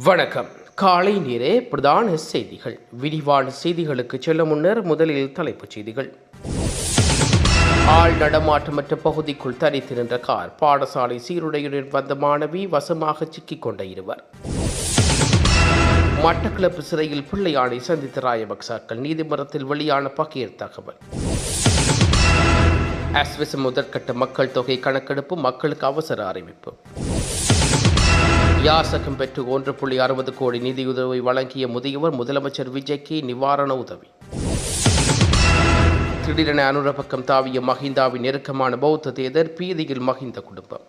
வணக்கம். காலை நேரே பிரதான செய்திகள். விரிவான செய்திகளுக்கு செல்ல முன்னர் முதலில் தலைப்புச் செய்திகள். ஆள் நடமாட்டமற்ற பகுதிக்குள் தரித்து நின்ற கார், பாடசாலை சீருடையுடன் வந்த மாணவி வசமாக சிக்கிக் கொண்ட இருவர். மட்டக்களப்பு சிறையில் பிள்ளையானை சந்தித்த ராயபக்சாக்கள், நீதிமன்றத்தில் வெளியான பகீர் தகவல். அஸ்விஸ் முதற்கட்ட மக்கள் தொகை கணக்கெடுப்பு, மக்களுக்கு அவசர அறிவிப்பு. யாசகம் பெற்று 1.60 கோடி நிதியுதவி வழங்கிய முதியவர், முதலமைச்சர் விஜய்க்கு நிவாரண உதவி. திடீரென அனுர பக்கம் தாவிய மஹிந்தாவின் நெருக்கமான பௌத்த தேரர், பீதியில் மஹிந்த குடும்பம்.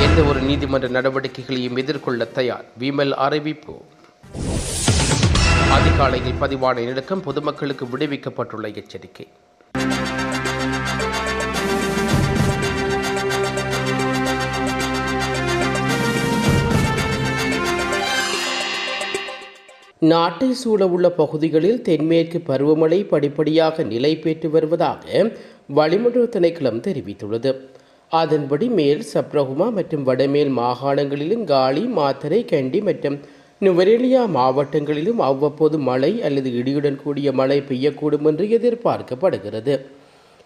எந்த ஒரு நீதிமன்ற நடவடிக்கைகளையும் எதிர்கொள்ள தயார், விமல் அறிவிப்பு. அதிகாலையில் பதிவான நெருக்கம், பொதுமக்களுக்கு விடுவிக்கப்பட்டுள்ள எச்சரிக்கை. நாட்டை சூழவுள்ள பகுதிகளில் தென்மேற்கு பருவமழை படிப்படியாக நிலை பெற்று வருவதாக வளிமண்டல திணைக்களம் தெரிவித்துள்ளது. அதன்படி மேல் சப்ரகுமா மற்றும் வடமேல் மாகாணங்களிலும் காலி, மாத்தறை, கண்டி மற்றும் நுவரெலியா மாவட்டங்களிலும் அவ்வப்போது மழை அல்லது இடியுடன் கூடிய மழை பெய்யக்கூடும் என்று எதிர்பார்க்கப்படுகிறது.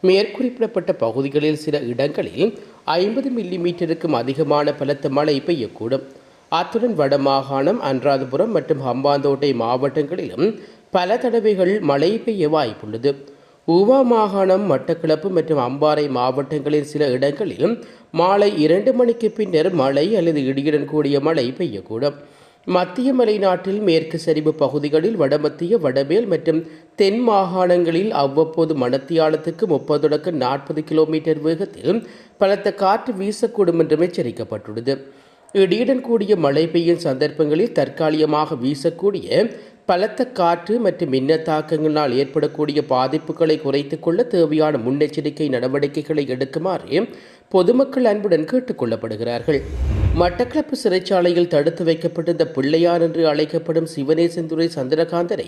மேற்குறிப்பிடப்பட்ட பகுதிகளில் சில இடங்களில் 50 மில்லிமீட்டருக்கும் அதிகமான பலத்த மழை பெய்யக்கூடும். அத்துடன் வடமாகாணம், அனுராதபுரம் மற்றும் ஹம்பாந்தோட்டை மாவட்டங்களிலும் பல தடவைகள் மழை பெய்ய வாய்ப்புள்ளது. ஊவா மாகாணம், மட்டக்களப்பு மற்றும் அம்பாறை மாவட்டங்களில் சில இடங்களிலும் மாலை 2 மணிக்கு பின்னர் மழை அல்லது இடியுடன் கூடிய மழை பெய்யக்கூடும். மத்திய மலைநாட்டில் மேற்கு சரிவு பகுதிகளில் வடமத்திய, வடமேல் மற்றும் தென் மாகாணங்களில் அவ்வப்போது மணத்தியாலத்துக்கு 30 தொடக்கம் 40 கிலோமீட்டர் வேகத்தில் பலத்த காற்று வீசக்கூடும் என்றும் எச்சரிக்கப்பட்டுள்ளது. இடியுடன் கூடிய மழை பெய்யும் சந்தர்ப்பங்களில் தற்காலிகமாக வீசக்கூடிய பலத்த காற்று மற்றும் மின்னத்தாக்கங்களால் ஏற்படக்கூடிய பாதிப்புகளை குறைத்துக் கொள்ள தேவையான முன்னெச்சரிக்கை நடவடிக்கைகளை எடுக்குமாறு பொதுமக்கள் அன்புடன் கேட்டுக் கொள்ளப்படுகிறார்கள். மட்டக்களப்பு சிறைச்சாலையில் தடுத்து வைக்கப்பட்டிருந்த பிள்ளையார் என்று அழைக்கப்படும் சிவனேசந்துரை சந்திரகாந்தனை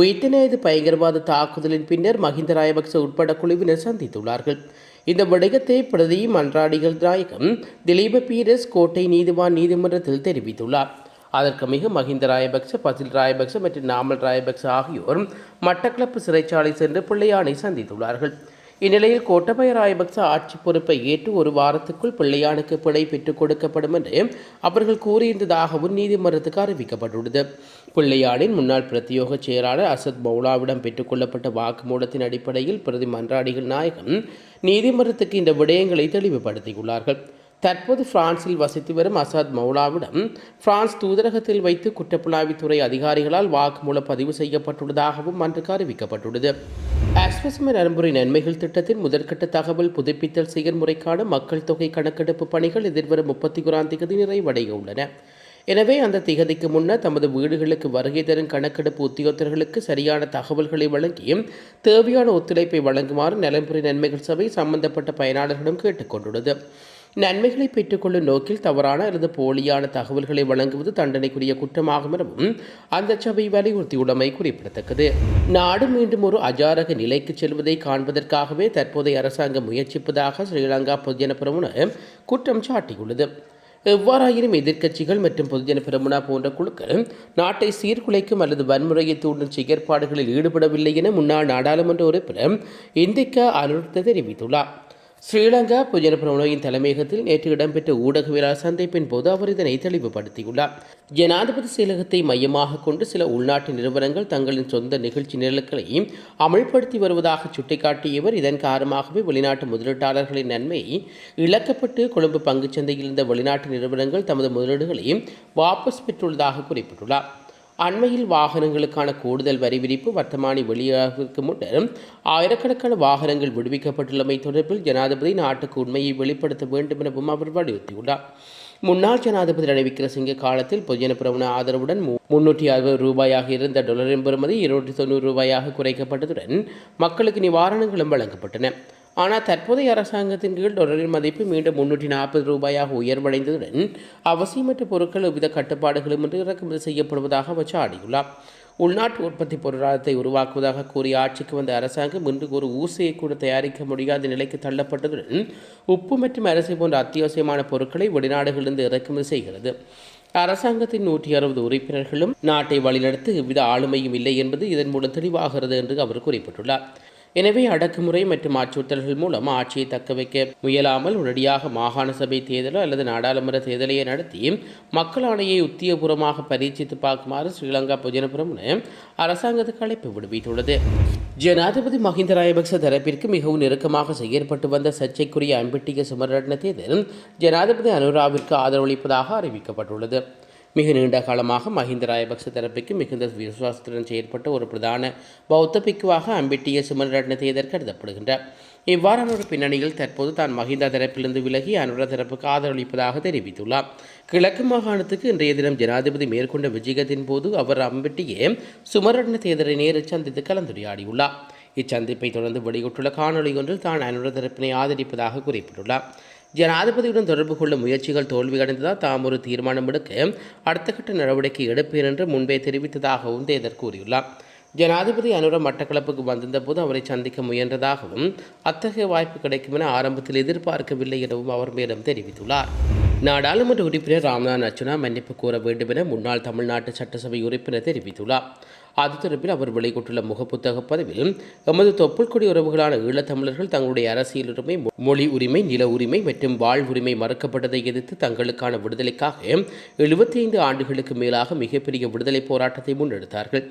உயிர்த்த பயங்கரவாத தாக்குதலின் பின்னர் மஹிந்த ராயபக்ச உட்பட குழுவினர் சந்தித்துள்ளார்கள். இந்த விடயத்தை பிரதி மன்றாடிகள் நாயகம் திலீப பீரஸ் கோட்டை நீதிவான் நீதிமன்றத்தில் தெரிவித்துள்ளார். அதற்கு மிக மஹிந்த ராயபக்ச, பசில் ராயபக்ச மற்றும் நாமல் ராயபக்ச ஆகியோர் மட்டக்களப்பு சிறைச்சாலை சென்று பிள்ளையானை சந்தித்துள்ளார்கள். இந்நிலையில் கோட்டபய ராயபக்ச ஆட்சி பொறுப்பை ஏற்று 1 வாரத்துக்குள் பிள்ளையானுக்கு பிழை பெற்றுக் கொடுக்கப்படும் என்று அவர்கள் கூறியிருந்ததாகவும் நீதிமன்றத்துக்கு அறிவிக்கப்பட்டுள்ளது. பிள்ளையானின் முன்னாள் பிரத்யோக செயலாளர் அசத் மௌலாவிடம் பெற்றுக்கொள்ளப்பட்ட வாக்குமூலத்தின் அடிப்படையில் பிரதி மன்றாடிகள் நாயகம் நீதிமன்றத்துக்கு இந்த விடயங்களை தெளிவுபடுத்தியுள்ளார்கள். தற்போது பிரான்சில் வசித்து வரும் அசாத் மௌலாவிடம் பிரான்ஸ் தூதரகத்தில் வைத்து குற்றப்புலனாய்வுத்துறை அதிகாரிகளால் வாக்குமூலம் பதிவு செய்யப்பட்டுள்ளதாகவும் அன்றைக்கு அறிவிக்கப்பட்டுள்ளது. அஸ்வஸ்ம நரம்புரை நன்மைகள் திட்டத்தின் முதற்கட்ட தகவல் புதுப்பித்தல் செயல்முறைக்கான மக்கள் தொகை கணக்கெடுப்பு பணிகள் எதிர்வரும் 31ஆம் தேதி நிறைவடைய உள்ளன. எனவே அந்த திகதிக்கு முன்னர் தமது வீடுகளுக்கு வருகை தரும் கணக்கெடுப்பு உத்தியோகத்தர்களுக்கு சரியான தகவல்களை வழங்கி தேவையான ஒத்துழைப்பை வழங்குமாறு நலன்புரி நன்மைகள் சபை சம்பந்தப்பட்ட பயனாளர்களிடம் கேட்டுக்கொண்டுள்ளது. நன்மைகளை பெற்றுக்கொள்ளும் நோக்கில் தவறான அல்லது போலியான தகவல்களை வழங்குவது தண்டனைக்குரிய குற்றமாகும் எனவும் அந்த சபை வலியுறுத்தியுள்ளமை குறிப்பிடத்தக்கது. நாடு மீண்டும் ஒரு அஜாரக நிலைக்கு செல்வதை காண்பதற்காகவே தற்போதைய அரசாங்கம் முயற்சிப்பதாக ஸ்ரீலங்கா பொதுஜன பெரமுன குற்றம் சாட்டியுள்ளது. எவ்வாறாயினும் எதிர்க்கட்சிகள் மற்றும் பொதுஜன பெரமுனா போன்ற குழுக்கள் நாட்டை சீர்குலைக்கும் அல்லது வன்முறையை தூண்டும் செயற்பாடுகளில் ஈடுபடவில்லை என முன்னாள் நாடாளுமன்ற உறுப்பினர் இந்திக்கா அனுருத்த தெரிவித்துள்ளார். ஸ்ரீலங்கா பொதுஜன பெரமுனவின் தலைமையகத்தில் நேற்று இடம்பெற்ற ஊடகவியலாளர் சந்திப்பின் போது அவர் இதனை தெளிவுபடுத்தியுள்ளார். ஜனாதிபதி செயலகத்தை மையமாக கொண்டு சில உள்நாட்டு நிறுவனங்கள் தங்களின் சொந்த நிகழ்ச்சி நிரல்களை அமல்படுத்தி வருவதாக சுட்டிக்காட்டியவர், இதன் காரணமாகவே வெளிநாட்டு முதலீட்டாளர்களின் நன்மை இழக்கப்பட்டு கொழும்பு பங்குச்சந்தையில் இருந்த வெளிநாட்டு நிறுவனங்கள் தமது முதலீடுகளை வாபஸ் பெற்றுள்ளதாக குறிப்பிட்டுள்ளார். அண்மையில் வாகனங்களுக்கான கூடுதல் வரி விதிப்பு வர்த்தமானி வெளியாவதற்கு முன்னர் ஆயிரக்கணக்கான வாகனங்கள் விடுவிக்கப்பட்டுள்ளமை தொடர்பில் ஜனாதிபதி நாட்டுக்கு உண்மையை வெளிப்படுத்த வேண்டும் எனவும் அவர் வலியுறுத்தியுள்ளார். முன்னாள் ஜனாதிபதி ரணில் விக்ரமசிங்கே காலத்தில் பொதுஜன பெரமுன ஆதரவுடன் 360 ரூபாயாக இருந்த டாலரின் பெறுமதி 290 ரூபாயாக குறைக்கப்பட்டதுடன் மக்களுக்கு நிவாரணங்களும் வழங்கப்பட்டன. ஆனால் தற்போதைய அரசாங்கத்தின் கீழ் டாலரின் மதிப்பு மீண்டும் 340 ரூபாயாக உயர்வடைந்ததுடன் அவசியமற்ற பொருட்கள் எவ்வித கட்டுப்பாடுகளும் இன்றி இறக்குமதி செய்யப்படுவதாக அவர் சாடியுள்ளார். உள்நாட்டு உற்பத்தி பொருளாதாரத்தை உருவாக்குவதாக கூறிய ஆட்சிக்கு வந்த அரசாங்கம் இன்று ஒரு ஊசியை கூட தயாரிக்க முடியாத நிலைக்கு தள்ளப்பட்டதுடன் உப்பு மற்றும் அரிசி போன்ற அத்தியாவசியமான பொருட்களை வெளிநாடுகளிலிருந்து இறக்குமதி செய்கிறது. அரசாங்கத்தின் 160 உறுப்பினர்களும் நாட்டை வழிநடத்த எவ்வித ஆளுமையும் இல்லை என்பது இதன் மூலம் தெளிவாகிறது என்று அவர் குறிப்பிட்டுள்ளார். எனவே அடக்குமுறை மற்றும் அச்சுறுத்தல்கள் மூலம் ஆட்சியை தக்கவைக்க முயலாமல் உடனடியாக மாகாண சபை தேர்தலோ அல்லது நாடாளுமன்ற தேர்தலையே நடத்தி மக்கள் ஆணையை உத்தியபூர்வமாக பரீட்சித்து பார்க்குமாறு ஸ்ரீலங்கா பொதுஜனபுரம் அரசாங்கத்துக்கு அழைப்பு விடுவித்துள்ளது. ஜனாதிபதி மஹிந்த ராஜபக்ச தரப்பிற்கு மிகவும் நெருக்கமாக செயற்பட்டு வந்த சர்ச்சைக்குரிய அம்பிட்டிய சுமரட்ன தேர்தல் ஜனாதிபதி அனுராவிற்கு ஆதரவளிப்பதாக அறிவிக்கப்பட்டுள்ளது. மிக நீண்ட காலமாக மஹிந்த ராஜபக்ச தரப்புக்கு மிகுந்த விசுவாசத்துடன் செயற்பட்ட ஒரு பிரதான பௌத்த பிக்குவாக அம்பிட்டிய சுமரட்ன தேர்தல் கருதப்படுகின்றார். இவ்வாறான ஒரு பின்னணியில் தற்போது தான் மஹிந்த தரப்பிலிருந்து விலகி அனுர தரப்புக்கு ஆதரவளிப்பதாக தெரிவித்துள்ளார். கிழக்கு மாகாணத்துக்கு இன்றைய தினம் ஜனாதிபதி மேற்கொண்ட விஜயத்தின் போது அவர் அம்பிட்டிய சுமரட்ன தேர்தலை நேரில் சந்தித்து கலந்துரையாடியுள்ளார். இச்சந்திப்பை தொடர்ந்து வெளியிட்டுள்ள காணொலி ஒன்றில் தான் அனுர தரப்பினை ஆதரிப்பதாக குறிப்பிட்டுள்ளார். ஜனாதிபதியுடன் தொடர்பு கொள்ள முயற்சிகள் தோல்வியடைந்ததால் தாம் ஒரு தீர்மானம் எடுக்க அடுத்த கட்ட நடவடிக்கை எடுப்பேன் என்று முன்பே தெரிவித்ததாகவும் தேர்தல் கூறியுள்ளார். ஜனாதிபதி அனுர மட்டக்களப்புக்கு வந்திருந்த போது அவரை சந்திக்க முயன்றதாகவும் அத்தகைய வாய்ப்பு கிடைக்கும் என ஆரம்பத்தில் எதிர்பார்க்கவில்லை எனவும் அவர் மேலும் தெரிவித்துள்ளார். நாடாளுமன்ற உறுப்பினர் ராம்நாத் அர்ச்சுனா மன்னிப்பு கோர வேண்டும் என முன்னாள் தமிழ்நாட்டு சட்டசபை உறுப்பினர் தெரிவித்துள்ளார். அது தொடர்பில் அவர் வெளியிட்டுள்ள முகப்புத்தக பதிவில் எமது தொப்புள் கொடி உறவுகளான ஈழத்தமிழர்கள் தங்களுடைய அரசியல் உரிமை, மொழி உரிமை, நில உரிமை மற்றும் வாழ்வுரிமை மறுக்கப்பட்டதை எதிர்த்து தங்களுக்கான விடுதலைக்காக 75 ஆண்டுகளுக்கு மேலாக மிகப்பெரிய விடுதலை போராட்டத்தை முன்னெடுத்தார்கள்.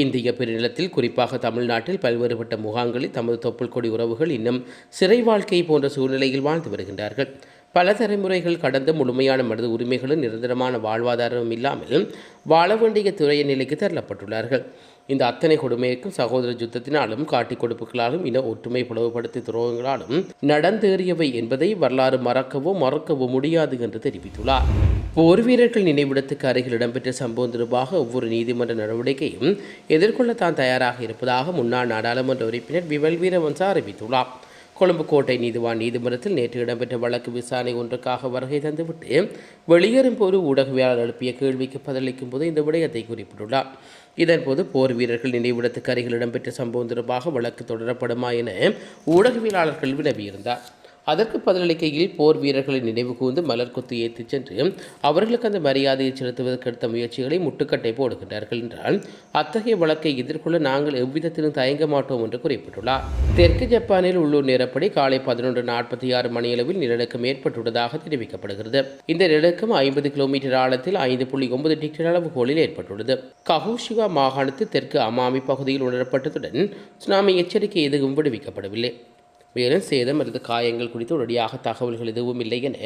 இந்திய பெருநிலத்தில் குறிப்பாக தமிழ்நாட்டில் பல்வேறுபட்ட முகாம்களில் தமது தொப்புள் கொடி உறவுகள் இன்னும் சிறை வாழ்க்கை போன்ற சூழ்நிலையில் வாழ்ந்து வருகின்றார்கள். பல தலைமுறைகள் கடந்த முழுமையான மனித உரிமைகளும் நிரந்தரமான வாழ்வாதாரமும் இல்லாமல் வாழ வேண்டிய துறைய நிலைக்கு தள்ளப்பட்டுள்ளார்கள். இந்த அத்தனை கொடுமைக்கும் சகோதர யுத்தத்தினாலும் காட்டிக் கொடுப்புகளாலும் இன ஒற்றுமை பிளவுபடுத்திய துரோகங்களாலும் நடந்தேறியவை என்பதை வரலாறு மறக்கவோ முடியாது என்று தெரிவித்துள்ளார். போர் வீரர்கள் நினைவிடத்துக்கு அருகில் இடம்பெற்ற சம்பவம் தொடர்பாக ஒவ்வொரு நீதிமன்ற நடவடிக்கையும் எதிர்கொள்ள தான் தயாராக இருப்பதாக முன்னாள் நாடாளுமன்ற உறுப்பினர் விமல் வீரவன்ச அறிவித்துள்ளார். கொழும்பு கோட்டை நீதிவான் நீதிமன்றத்தில் நேற்று இடம்பெற்ற வழக்கு விசாரணை ஒன்றுக்காக வருகை தந்துவிட்டு வெளியேறும் போது ஊடகவியலாளர் எழுப்பிய கேள்விக்கு பதிலளிக்கும் போது இந்த விடயத்தை குறிப்பிட்டுள்ளார். இதன்போது போர் வீரர்கள் நினைவிடத்துக்கு அருகில் இடம்பெற்ற சம்பவம் தொடர்பாக வழக்கு தொடரப்படுமா என ஊடகவியலாளர்கள் வினவியிருந்தார். அதற்கு பதிலளிக்கையில் போர் வீரர்களை நினைவு கூர்ந்து மலர் கொத்து ஏற்றிச் சென்று அவர்களுக்கு அந்த மரியாதையை செலுத்துவதற்கு எடுத்த முயற்சிகளை முட்டுக்கட்டை போடுகின்றார்கள் என்றால் அத்தகைய வழக்கை எதிர்கொள்ள நாங்கள் எவ்விதத்திலும் தயங்க மாட்டோம் என்று குறிப்பிட்டுள்ளார். தெற்கு ஜப்பானில் உள்ளூர் நேரப்படி காலை 11:46 மணியளவில் நிலநடுக்கம் ஏற்பட்டுள்ளதாக தெரிவிக்கப்படுகிறது. இந்த நிலநடுக்கம் 50 கிலோமீட்டர் ஆழத்தில் 5.9 டிகிரி அளவுகோலில் ஏற்பட்டுள்ளது. கஹூஷிவா மாகாணத்தில் தெற்கு அமாமி பகுதியில் உணரப்பட்டதுடன் சுனாமி எச்சரிக்கை எதுவும் விடுவிக்கப்படவில்லை. மேலும் சேதம் அல்லது காயங்கள் குறித்து உடனடியாக தகவல்கள் எதுவும் இல்லை என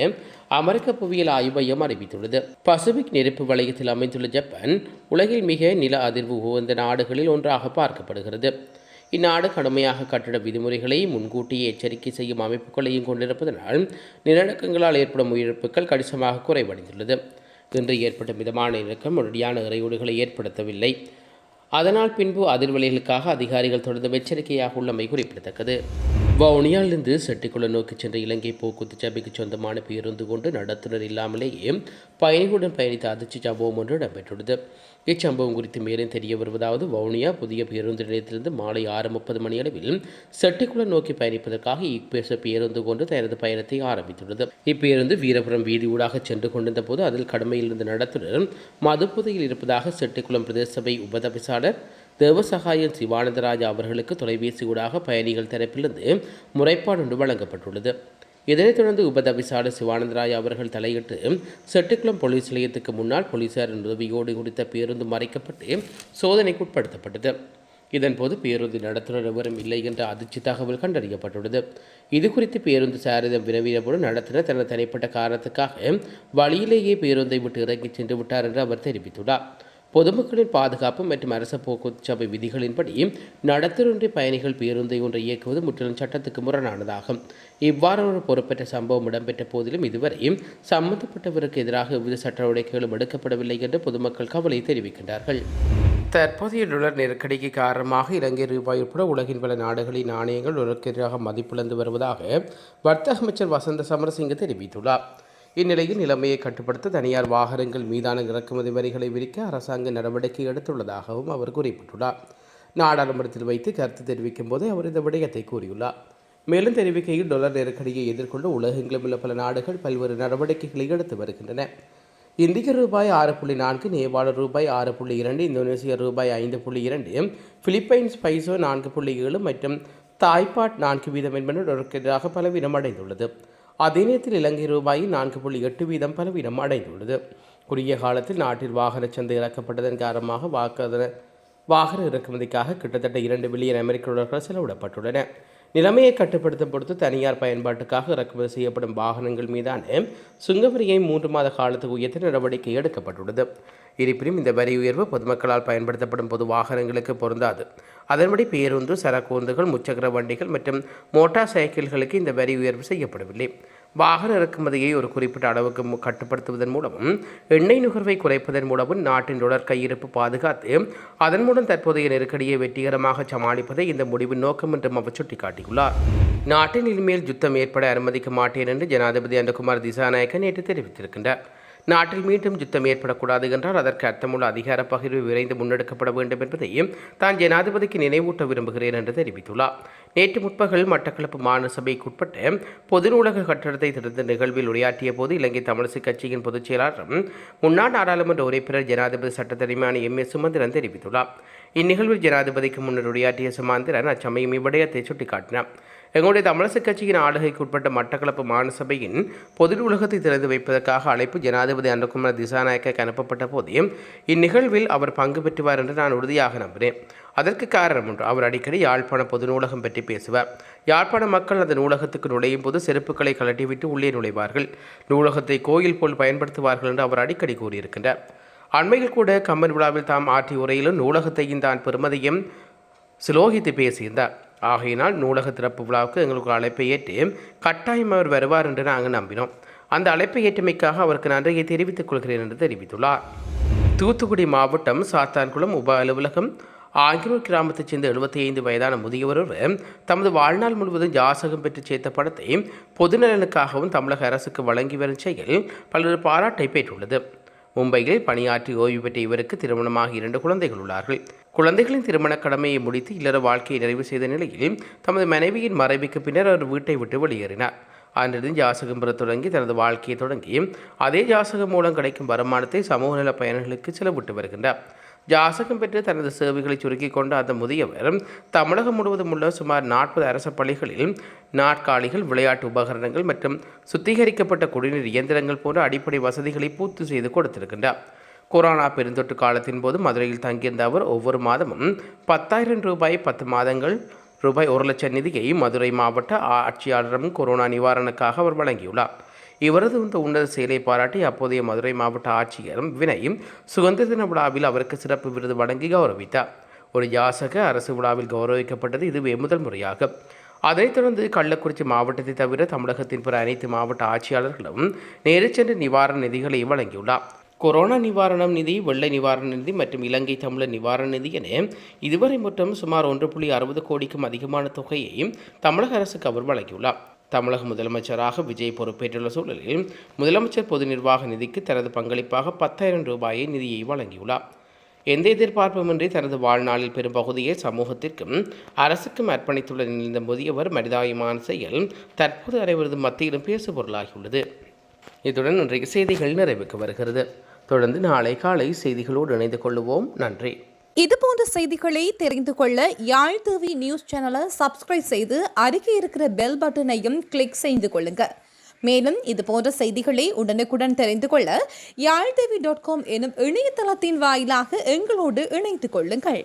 அமெரிக்க புவியியல் ஆய்வு மையம் அறிவித்துள்ளது. பசிபிக் நெருப்பு வளையத்தில் அமைந்துள்ள ஜப்பான் உலகில் மிக நில அதிர்வு உகந்த நாடுகளில் ஒன்றாக பார்க்கப்படுகிறது. இந்நாடு கடுமையாக கட்டிட விதிமுறைகளை முன்கூட்டியே எச்சரிக்கை செய்யும் அமைப்புகளையும் கொண்டிருப்பதனால் நிலநடுக்கங்களால் ஏற்படும் உயிரிழப்புகள் கணிசமாக குறைவடைந்துள்ளது. இன்று ஏற்பட்ட மிதமான நிலநடுக்கம் உடனடியான இறையூடுகளை ஏற்படுத்தவில்லை. அதனால் பின்பு அதிர்வலைகளுக்காக அதிகாரிகள் தொடர்ந்து எச்சரிக்கையாக உள்ளமை குறிப்பிடத்தக்கது. வவுனியாவிலிருந்து செட்டிக்குளம் நோக்கி சென்ற இலங்கை போக்குவரத்து சபைக்கு சொந்தமான பேருந்து கொண்டு நடத்துனர் இல்லாமலேயே பயணிகளுடன் பயணித்த அதிர்ச்சி சம்பவம் ஒன்று இடம்பெற்றுள்ளது. இச்சம்பவம் குறித்து மேலும் தெரிய வருவதாவது வவுனியா புதிய பேருந்து நிலையத்திலிருந்து மாலை 6:30 மணியளவில் செட்டிக்குளம் நோக்கி பயணிப்பதற்காக இக்பேச பேருந்து கொண்டு தனது பயணத்தை ஆரம்பித்துள்ளது. இப்பேருந்து வீரபுரம் வீதி ஊடாக சென்று கொண்டிருந்த போது அதில் கடமையில் இருந்த நடத்துனர் மதுப்புதையில் இருப்பதாக செட்டிக்குளம் பிரதேச சபை உபதவிசாளர் தேவசகாயன் சிவானந்தராஜா அவர்களுக்கு தொலைபேசி ஊடாக பயணிகள் தரப்பிலிருந்து முறைப்பாடு ஒன்று வழங்கப்பட்டுள்ளது. இதனைத் தொடர்ந்து உபதவிசாளர் சிவானந்தராஜா அவர்கள் தலையிட்டு செட்டிக்குளம் போலீஸ் நிலையத்துக்கு முன்னால் போலீசாரின் உதவியோடு குறித்த பேருந்து மறைக்கப்பட்டு சோதனைக்கு உட்படுத்தப்பட்டது. இதன்போது பேருந்து நடத்துனர் எவரும் இல்லை என்ற அதிர்ச்சி தகவல் கண்டறியப்பட்டுள்ளது. இதுகுறித்து பேருந்து சாரதியம் வினவியபோது நடத்துனர் தனது தனிப்பட்ட காரணத்துக்காக வழியிலேயே பேருந்தை விட்டு இறங்கி சென்று விட்டார் என்று அவர் தெரிவித்துள்ளார். பொதுமக்களின் பாதுகாப்பு மற்றும் அரச போக்குவரத்து சபை விதிகளின்படி நடத்துனரின்றி பயணிகள் பேருந்தை ஒன்றை இயக்குவது முற்றிலும் சட்டத்துக்கு முரணானதாகும். இவ்வாறு ஒரு பொறுப்பேற்ற சம்பவம் இடம்பெற்ற போதிலும் இதுவரை சம்பந்தப்பட்டவருக்கு எதிராக எவ்வித சட்ட நடவடிக்கைகளும் எடுக்கப்படவில்லை என்று பொதுமக்கள் கவலை தெரிவிக்கின்றார்கள். தற்போதைய டாலர் நெருக்கடிக்கு காரணமாக இலங்கை ரூபாய் உட்பட உலகின் பல நாடுகளின் நாணயங்கள் டாலருக்கு எதிராக மதிப்பிழந்து வருவதாக வர்த்தக அமைச்சர் வசந்த சமரசிங்க தெரிவித்துள்ளார். இந்நிலையில் நிலைமையை கட்டுப்படுத்த தனியார் வாகனங்கள் மீதான இறக்குமதி வரிகளை விதிக்க அரசாங்க நடவடிக்கை எடுத்துள்ளதாகவும் அவர் குறிப்பிட்டுள்ளார். நாடாளுமன்றத்தில் வைத்து கருத்து தெரிவிக்கும் போது அவர் இந்த விடயத்தை கூறியுள்ளார். மேலும் தெரிவிக்கையில் டாலர் நெருக்கடியை எதிர்கொண்டு உலகெங்கிலும் உள்ள பல நாடுகள் பல்வேறு நடவடிக்கைகளை எடுத்து வருகின்றன. இந்திய ரூபாய் 6.4, நேபாள ரூபாய் 6.2, இந்தோனேசிய ரூபாய் 5.2, பிலிப்பைன்ஸ் பைசோ 4.7 மற்றும் தாய்பாட் 4 வீதம் என்பன எதிராக பலவீனம் அடைந்துள்ளது. அதே நேரத்தில் இலங்கை ரூபாயில் 4.8 வீதம் பலவீனம் அடைந்துள்ளது. குறுகிய காலத்தில் நாட்டில் வாகன சந்தை இறக்கப்பட்டதன் காரணமாக வாகன இறக்குமதிக்காக கிட்டத்தட்ட 2 பில்லியன் அமெரிக்க டாலர்கள் செலவிடப்பட்டுள்ளன. நிலைமையை கட்டுப்படுத்தும் பொறுத்து தனியார் பயன்பாட்டுக்காக இறக்குமதி செய்யப்படும் வாகனங்கள் மீதான சுங்கவரியை 3 மாத காலத்துக்கு உயர்த்த நடவடிக்கை எடுக்கப்பட்டுள்ளது. இருப்பினும் இந்த வரி உயர்வு பொதுமக்களால் பயன்படுத்தப்படும் பொது வாகனங்களுக்கு பொருந்தாது. அதன்படி பேருந்து, சரக்குந்துகள், முச்சக்கர வண்டிகள் மற்றும் மோட்டார் சைக்கிள்களுக்கு இந்த வரி உயர்வு செய்யப்படவில்லை. வாகன இறக்குமதியை ஒரு குறிப்பிட்ட அளவுக்கு கட்டுப்படுத்துவதன் மூலமும் எண்ணெய் நுகர்வை குறைப்பதன் மூலமும் நாட்டின் டாலர் கையிருப்பு பாதுகாத்து அதன் மூலம் தற்போதைய நெருக்கடியை வெற்றிகரமாக சமாளிப்பதை இந்த முடிவின் நோக்கம் என்றும் அவர் சுட்டிக்காட்டியுள்ளார். நாட்டின் இனிமேல் யுத்தம் ஏற்பட அனுமதிக்க மாட்டேன் என்று ஜனாதிபதி அனுகுமார் திசாநாயக்க நேற்று தெரிவித்திருக்கின்றார். நாட்டில் மீண்டும் யுத்தம் ஏற்படக்கூடாது என்றால் அதற்கு அர்த்தமுள்ள அதிகார பகிர்வு விரைந்து முன்னெடுக்கப்பட வேண்டும் என்பதையும் தான் ஜனாதிபதிக்கு நினைவூட்ட விரும்புகிறேன் என்று தெரிவித்துள்ளார். நேற்று முற்பகல் மட்டக்களப்பு மாநில சபைக்குட்பட்ட பொது நூலக கட்டடத்தை திறந்த நிகழ்வில் உரையாற்றிய போது இலங்கை தமிழிசை கட்சியின் பொதுச் செயலாளரும் முன்னாள் நாடாளுமன்ற உறுப்பினர் ஜனாதிபதி சட்டத்தரணியான MS சுமந்திரன் தெரிவித்துள்ளார். இந்நிகழ்வில் ஜனாதிபதிக்கு முன்னர் உரையாற்றிய சுமந்திரன் அச்சமயம் இவ்விடயத்தை சுட்டிக்காட்டினார். எங்களுடைய தமிழிசை கட்சியின் ஆளுகைக்கு உட்பட்ட மட்டக்களப்பு மாநில சபையின் பொது நூலகத்தை திறந்து வைப்பதற்காக அழைப்பு ஜனாதிபதி அனுகுமார் திசாநாயக்க அனுப்பப்பட்ட போதே இந்நிகழ்வில் அவர் பங்கு பெற்றுவார் என்று நான் உறுதியாக நம்பினேன். அதற்கு காரணம் ஒன்று, அவர் அடிக்கடி யாழ்ப்பாண பொது நூலகம் பற்றி பேசுவார். யாழ்ப்பாண மக்கள் அந்த நூலகத்துக்கு நுழையும் போது செருப்புக்களை கழட்டிவிட்டு உள்ளே நுழைவார்கள், நூலகத்தை கோயில் போல் பயன்படுத்துவார்கள் என்று அவர் அடிக்கடி கூறியிருக்கின்றார். அண்மையில் கூட கம்பன் விழாவில் தாம் ஆற்றிய உரையிலும் நூலகத்தையும் தான் பெருமதியும் சிலோகித்து பேசியிருந்தார். ஆகையினால் நூலக திறப்பு விழாவுக்கு எங்களுக்கு அழைப்பை ஏற்று கட்டாயம் அவர் வருவார் என்று நாங்கள் நம்பினோம். அந்த அழைப்பை ஏற்றமைக்காக அவருக்கு நன்றியை தெரிவித்துக் கொள்கிறேன் என்று தெரிவித்துள்ளார். தூத்துக்குடி மாவட்டம் சாத்தான்குளம் உப அலுவலகம் ஆங்கிலூர் கிராமத்தைச் சேர்ந்த 75 வயதான முதியவர் தமது வாழ்நாள் முழுவதும் ஜாசகம் பெற்று சேர்த்த படத்தை பொதுநலனுக்காகவும் தமிழக அரசுக்கு வழங்கி வரும் செயல் பலர் பாராட்டை பெற்றுள்ளது. மும்பையில் பணியாற்றி ஓய்வு பெற்ற இவருக்கு திருமணமாக 2 குழந்தைகள் உள்ளார்கள். குழந்தைகளின் திருமண கடமையை முடித்து இல்லற வாழ்க்கையை நிறைவு செய்த நிலையில் தமது மனைவியின் மறைவுக்கு பின்னர் அவர் வீட்டை விட்டு வெளியேறினார். அன்றிருந்து ஜாசகம் பெற தொடங்கி தனது வாழ்க்கையை தொடங்கி அதே ஜாசகம் மூலம் கிடைக்கும் வருமானத்தை சமூக நல பயணங்களுக்கு செலவிட்டு வருகின்றார். ஜாசகம் பெற்று தனது சேவைகளை சுருக்கிக் கொண்ட அந்த முதியவர் தமிழகம் முழுவதும் உள்ள சுமார் 40 அரசு பள்ளிகளில் நாற்காலிகள், விளையாட்டு உபகரணங்கள் மற்றும் சுத்திகரிக்கப்பட்ட குடிநீர் இயந்திரங்கள் போன்ற அடிப்படை வசதிகளை பூர்த்தி செய்து கொடுத்திருக்கின்றார். கொரோனா பெருந்தொற்று காலத்தின் போது மதுரையில் தங்கியிருந்த அவர் ஒவ்வொரு மாதமும் 10,000 ரூபாய் 10 மாதங்கள் ரூபாய் 1 லட்சம் நிதியை மதுரை மாவட்ட ஆட்சியாளரும் கொரோனா நிவாரணக்காக அவர் வழங்கியுள்ளார். இவரது இந்த உன்னத செயலை பாராட்டி அப்போதைய மதுரை மாவட்ட ஆட்சியரும் வினயும் சுதந்திர தின விழாவில் அவருக்கு சிறப்பு விருது வழங்கி கௌரவித்தார். ஒரு யாசக அரசு விழாவில் கௌரவிக்கப்பட்டது இதுவே முதல் முறையாகும். அதைத் தொடர்ந்து கள்ளக்குறிச்சி மாவட்டத்தை தவிர தமிழகத்தின் பிற அனைத்து மாவட்ட ஆட்சியாளர்களும் நேரில் சென்று நிவாரண நிதிகளை வழங்கியுள்ளார். கொரோனா நிவாரணம் நிதி, வெள்ளை நிவாரண நிதி மற்றும் இலங்கை தமிழர் நிவாரண நிதி என இதுவரை மொத்தம் சுமார் 1.60 கோடிக்கும் அதிகமான தொகையை தமிழக அரசுக்கு அவர் வழங்கியுள்ளார். தமிழக முதலமைச்சராக விஜய் பொறுப்பேற்றுள்ள சூழலில் முதலமைச்சர் பொது நிர்வாக நிதிக்கு தனது பங்களிப்பாக 10,000 ரூபாயை நிதியை வழங்கியுள்ளார். எந்த எதிர்பார்ப்புமின்றி தனது வாழ்நாளில் பெரும் பகுதியை சமூகத்திற்கும் அரசுக்கும் அர்ப்பணித்துள்ள இந்த முதியவர் மனிதாயமான செயல் தற்போது அனைவரது மத்தியிலும் பேசுபொருளாகியுள்ளது. இத்துடன் இன்றைய செய்திகள் நிறைவுக்கு வருகிறது. தொடர்ந்து நாளை காலை செய்திகளோடு இணைந்து கொள்வோம். நன்றி. இதுபோன்ற செய்திகளை தெரிந்து கொள்ள யாழ் டிவி நியூஸ் சேனலை சப்ஸ்கிரைப் செய்து அருகே இருக்கிற பெல் பட்டனையும் கிளிக் செய்து கொள்ளுங்க. மேலும் இதுபோன்ற செய்திகளை உடனுக்குடன் தெரிந்து கொள்ள யாழ்டிவி.com எனும் இணையதளத்தின் வாயிலாக எங்களோடு இணைந்து கொள்ளுங்கள்.